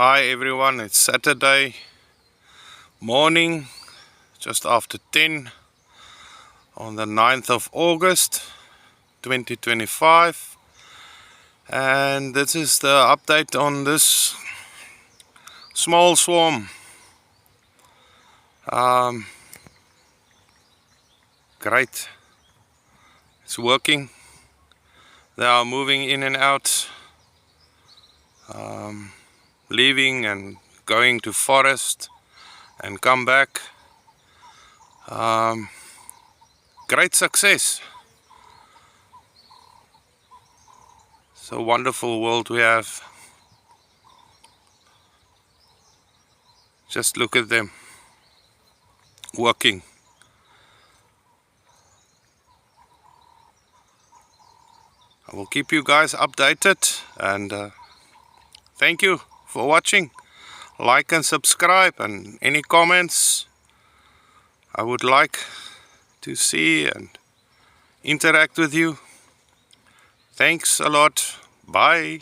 Hi everyone, it's Saturday morning, just after 10 on the 9th of August 2025, and this is the update on this small swarm. Great, it's working. They are moving in and out, leaving and going to forest and come back. Great success. It's a wonderful world we have. Just look at them working. I will keep you guys updated, and thank you for watching. Like and subscribe, and any comments I would like to see and interact with you. Thanks a lot. Bye.